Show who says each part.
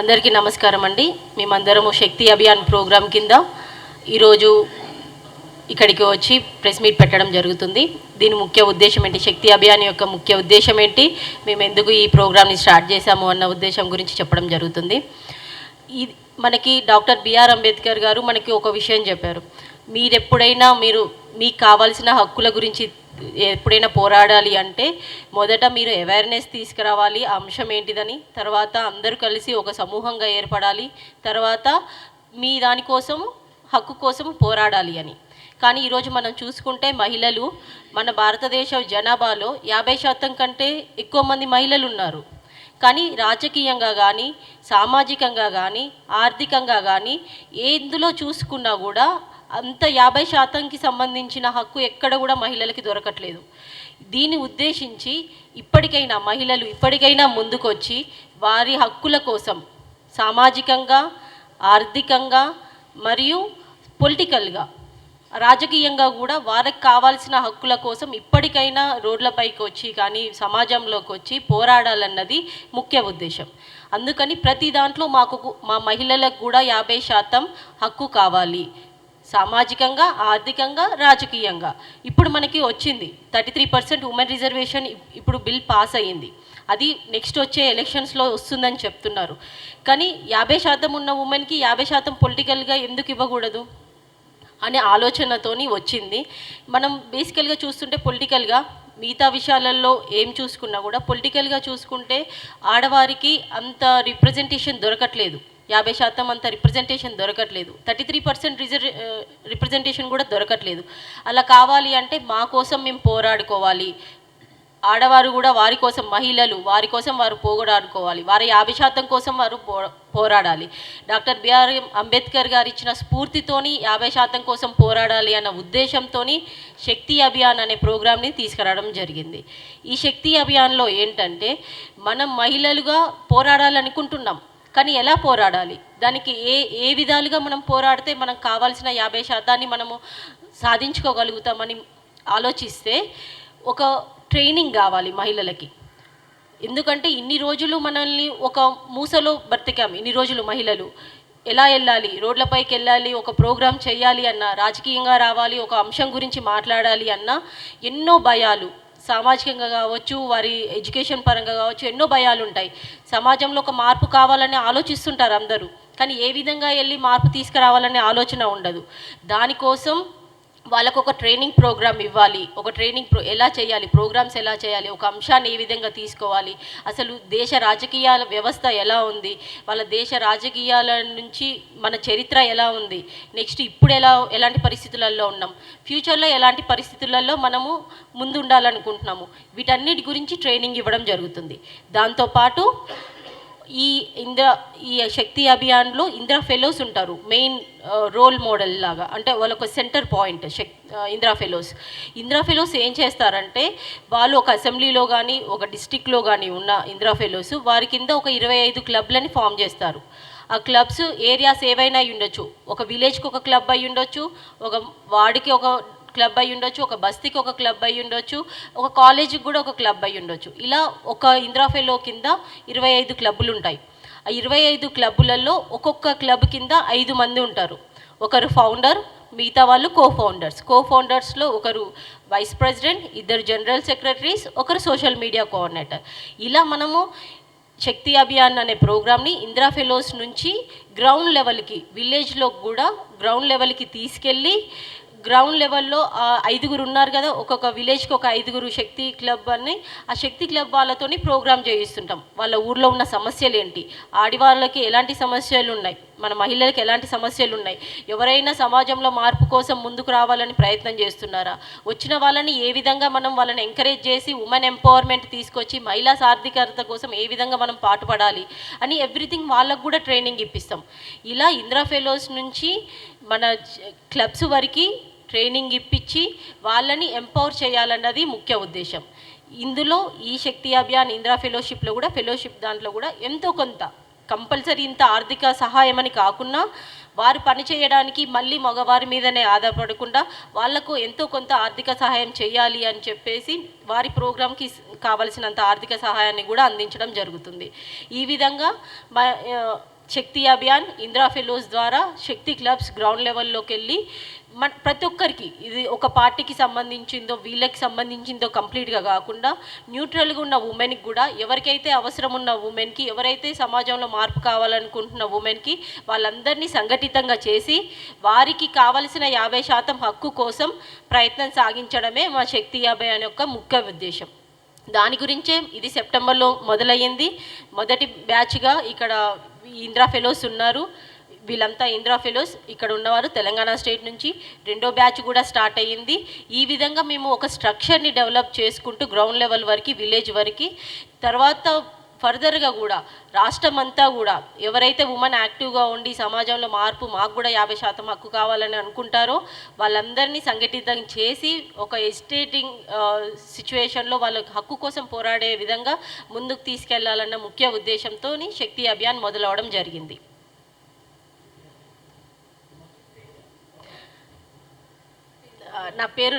Speaker 1: అందరికీ నమస్కారం అండి. మేమందరము శక్తి అభియాన్ ప్రోగ్రాం కింద ఈరోజు ఇక్కడికి వచ్చి ప్రెస్ మీట్ పెట్టడం జరుగుతుంది. దీని ముఖ్య ఉద్దేశం ఏంటి, శక్తి అభియాన్ యొక్క ముఖ్య ఉద్దేశం ఏంటి, మేము ఎందుకు ఈ ప్రోగ్రామ్ని స్టార్ట్ చేశాము అన్న ఉద్దేశం గురించి చెప్పడం జరుగుతుంది. మనకి డాక్టర్ బిఆర్ అంబేద్కర్ గారు మనకి ఒక విషయం చెప్పారు. మీరు మీకు కావాల్సిన హక్కుల గురించి ఎప్పుడైనా పోరాడాలి అంటే మొదట మీరు అవేర్నెస్ తీసుకురావాలి, ఆ అంశం ఏంటిదని. తర్వాత అందరూ కలిసి ఒక సమూహంగా ఏర్పడాలి. తర్వాత మీ దానికోసం హక్కు కోసం పోరాడాలి అని. కానీ ఈరోజు మనం చూసుకుంటే మహిళలు మన భారతదేశ జనాభాలో 50% కంటే ఎక్కువ మంది మహిళలు ఉన్నారు. కానీ రాజకీయంగా కానీ, సామాజికంగా కానీ, ఆర్థికంగా కానీ ఎందులో చూసుకున్నా కూడా అంత 50%కి సంబంధించిన హక్కు ఎక్కడ కూడా మహిళలకి దొరకట్లేదు. దీన్ని ఉద్దేశించి మహిళలు ఇప్పటికైనా ముందుకొచ్చి వారి హక్కుల కోసం సామాజికంగా, ఆర్థికంగా మరియు పొలిటికల్గా, రాజకీయంగా కూడా వారికి కావాల్సిన హక్కుల కోసం ఇప్పటికైనా రోడ్లపైకి వచ్చి కానీ సమాజంలోకి వచ్చి పోరాడాలన్నది ముఖ్య ఉద్దేశం. అందుకని ప్రతి దాంట్లో మా మహిళలకు కూడా 50% హక్కు కావాలి, సామాజికంగా, ఆర్థికంగా, రాజకీయంగా. ఇప్పుడు మనకి వచ్చింది 33% ఉమెన్ రిజర్వేషన్. ఇప్పుడు బిల్ పాస్ అయ్యింది. అది నెక్స్ట్ వచ్చే ఎలక్షన్స్లో వస్తుందని చెప్తున్నారు. కానీ 50% ఉన్న ఉమెన్కి 50% పొలిటికల్గా ఎందుకు ఇవ్వకూడదు అనే ఆలోచనతోని వచ్చింది. మనం బేసికల్గా చూస్తుంటే పొలిటికల్గా మిగతా విషయాలలో ఏం చూసుకున్నా కూడా పొలిటికల్గా చూసుకుంటే ఆడవారికి అంత రిప్రజెంటేషన్ దొరకట్లేదు. 50% అంత రిప్రజెంటేషన్ దొరకట్లేదు. 33% రిప్రజెంటేషన్ కూడా దొరకట్లేదు. అలా కావాలి అంటే మా కోసం మేము పోరాడుకోవాలి. ఆడవారు కూడా వారి కోసం, మహిళలు వారి కోసం వారు పోరాడుకోవాలి. వారి 50% కోసం వారు పోరాడాలి. డాక్టర్ బిఆర్ అంబేద్కర్ గారు ఇచ్చిన స్ఫూర్తితోని 50% కోసం పోరాడాలి అన్న ఉద్దేశంతో శక్తి అభియాన్ అనే ప్రోగ్రామ్ని తీసుకురావడం జరిగింది. ఈ శక్తి అభియాన్లో ఏంటంటే మనం మహిళలుగా పోరాడాలనుకుంటున్నాం. కానీ ఎలా పోరాడాలి, దానికి ఏ విధాలుగా మనం పోరాడితే మనకు కావాల్సిన 50% మనము సాధించుకోగలుగుతామని ఆలోచిస్తే ఒక ట్రైనింగ్ కావాలి మహిళలకి. ఎందుకంటే ఇన్ని రోజులు మనల్ని ఒక మూసలో బ్రతికాం. ఇన్ని రోజులు మహిళలు ఎలా వెళ్ళాలి, రోడ్లపైకి వెళ్ళాలి, ఒక ప్రోగ్రాం చేయాలి అన్నా, రాజకీయంగా రావాలి, ఒక అంశం గురించి మాట్లాడాలి అన్నా ఎన్నో భయాలు, సామాజికంగా కావచ్చు, వారి ఎడ్యుకేషన్ పరంగా కావచ్చు, ఎన్నో భయాలు ఉంటాయి. సమాజంలో ఒక మార్పు కావాలని ఆలోచిస్తుంటారు అందరూ. కానీ ఏ విధంగా వెళ్ళి మార్పు తీసుకురావాలనే ఆలోచన ఉండదు. దానికోసం వాళ్ళకు ఒక ట్రైనింగ్ ప్రోగ్రామ్ ఇవ్వాలి. ఒక ఎలా చేయాలి, ప్రోగ్రామ్స్ ఎలా చేయాలి, ఒక అంశాన్ని ఏ విధంగా తీసుకోవాలి, అసలు దేశ రాజకీయాల వ్యవస్థ ఎలా ఉంది, వాళ్ళ దేశ రాజకీయాల నుంచి మన చరిత్ర ఎలా ఉంది, నెక్స్ట్ ఇప్పుడు ఎలాంటి పరిస్థితులలో ఉన్నాం, ఫ్యూచర్లో ఎలాంటి పరిస్థితులలో మనము ముందు ఉండాలనుకుంటున్నాము, వీటన్నిటి గురించి ట్రైనింగ్ ఇవ్వడం జరుగుతుంది. దాంతోపాటు ఈ శక్తి అభియాన్లో ఇందిరా ఫెలోస్ ఉంటారు, మెయిన్ రోల్ మోడల్ లాగా. అంటే వాళ్ళొక సెంటర్ పాయింట్ ఇందిరా ఫెలోస్ ఏం చేస్తారంటే వాళ్ళు ఒక అసెంబ్లీలో కానీ ఒక డిస్ట్రిక్ట్లో కానీ ఉన్న ఇందిరా ఫెలోస్ వారి కింద ఒక 25 క్లబ్లని ఫామ్ చేస్తారు. ఆ క్లబ్స్ ఏరియాస్ ఏవైనా అయి ఉండొచ్చు. ఒక విలేజ్కి ఒక క్లబ్ అయి ఉండొచ్చు, ఒక వార్డుకి ఒక క్లబ్ అయి ఉండొచ్చు, ఒక బస్తీకి ఒక క్లబ్ అయి ఉండొచ్చు, ఒక కాలేజీకి కూడా ఒక క్లబ్ అయి ఉండొచ్చు. ఇలా ఒక ఇందిరా ఫెలో కింద 25 క్లబ్బులు ఉంటాయి. ఆ 25 క్లబ్బులలో ఒక్కొక్క క్లబ్ కింద 5 మంది ఉంటారు. ఒకరు ఫౌండర్, మిగతా వాళ్ళు కోఫౌండర్స్లో ఒకరు వైస్ ప్రెసిడెంట్, 2 జనరల్ సెక్రటరీస్, ఒకరు సోషల్ మీడియా కోఆర్డినేటర్. ఇలా మనము శక్తి అభియాన్ అనే ప్రోగ్రామ్ని ఇందిరా ఫెలోస్ నుంచి గ్రౌండ్ లెవెల్కి, విలేజ్లో కూడా గ్రౌండ్ లెవెల్కి తీసుకెళ్ళి గ్రౌండ్ లెవెల్లో 5 ఉన్నారు కదా, ఒక్కొక్క విలేజ్కి ఒక 5 శక్తి క్లబ్ అని, ఆ శక్తి క్లబ్ వాళ్ళతోని ప్రోగ్రామ్ చేయిస్తుంటాం. వాళ్ళ ఊర్లో ఉన్న సమస్యలు ఏంటి, ఆడవాళ్ళకి ఎలాంటి సమస్యలు ఉన్నాయి, మన మహిళలకు ఎలాంటి సమస్యలు ఉన్నాయి, ఎవరైనా సమాజంలో మార్పు కోసం ముందుకు రావాలని ప్రయత్నం చేస్తున్నారా, వచ్చిన వాళ్ళని ఏ విధంగా మనం వాళ్ళని ఎంకరేజ్ చేసి ఉమెన్ ఎంపవర్మెంట్ తీసుకొచ్చి మహిళా సాధికారత కోసం ఏ విధంగా మనం పాటుపడాలి అని ఎవ్రీథింగ్ వాళ్ళకు కూడా ట్రైనింగ్ ఇప్పిస్తాం. ఇలా ఇందిరా ఫెలోస్ నుంచి మన క్లబ్స్ వరకు ట్రైనింగ్ ఇప్పించి వాళ్ళని ఎంపవర్ చేయాలన్నది ముఖ్య ఉద్దేశం. ఇందులో ఈ శక్తి అభియాన్ ఇందిరా ఫెలోషిప్లో కూడా దాంట్లో కూడా ఎంతో కొంత కంపల్సరీ ఇంత ఆర్థిక సహాయం అని కాకుండా వారు పని చేయడానికి మళ్ళీ మగవారి మీదనే ఆధారపడకుండా వాళ్లకు ఎంతో కొంత ఆర్థిక సహాయం చేయాలి అని చెప్పేసి వారి ప్రోగ్రాంకి కావలసినంత ఆర్థిక సహాయాన్ని కూడా అందించడం జరుగుతుంది. ఈ విధంగా శక్తి అభియాన్, ఇందిరా ఫెలోస్ ద్వారా శక్తి క్లబ్స్ గ్రౌండ్ లెవెల్లోకి వెళ్ళి ప్రతి ఒక్కరికి, ఇది ఒక పార్టీకి సంబంధించిందో వీళ్ళకి సంబంధించిందో కంప్లీట్గా కాకుండా న్యూట్రల్గా ఉన్న ఉమెన్కి కూడా, ఎవరికైతే అవసరం ఉన్న ఉమెన్కి, ఎవరైతే సమాజంలో మార్పు కావాలనుకుంటున్న ఉమెన్కి వాళ్ళందరినీ సంఘటితంగా చేసి వారికి కావలసిన 50% హక్కు కోసం ప్రయత్నం సాగించడమే మా శక్తి అభియాన్ యొక్క ముఖ్య ఉద్దేశం. దాని గురించే ఇది సెప్టెంబర్లో మొదలయ్యింది. మొదటి బ్యాచ్గా ఇక్కడ ఇందిరా ఫెలోస్ ఉన్నారు. వీళ్ళంతా ఇందిరా ఫెలోస్ ఇక్కడ ఉన్నవారు తెలంగాణ స్టేట్ నుంచి. రెండో బ్యాచ్ కూడా స్టార్ట్ అయ్యింది. ఈ విధంగా మేము ఒక స్ట్రక్చర్ని డెవలప్ చేసుకుంటూ గ్రౌండ్ లెవెల్ వరకు, విలేజ్ వరకు, తర్వాత ఫర్దర్గా కూడా రాష్ట్రం అంతా కూడా ఎవరైతే ఉమెన్ యాక్టివ్గా ఉండి సమాజంలో మార్పు, మాకు కూడా 50% హక్కు కావాలని అనుకుంటారో వాళ్ళందరినీ సంఘటితం చేసి ఒక ఎస్టేటింగ్ సిచ్యువేషన్లో వాళ్ళ హక్కు కోసం పోరాడే విధంగా ముందుకు తీసుకెళ్లాలన్న ముఖ్య ఉద్దేశంతో శక్తి అభియాన్ మొదలవడం జరిగింది. నా పేరు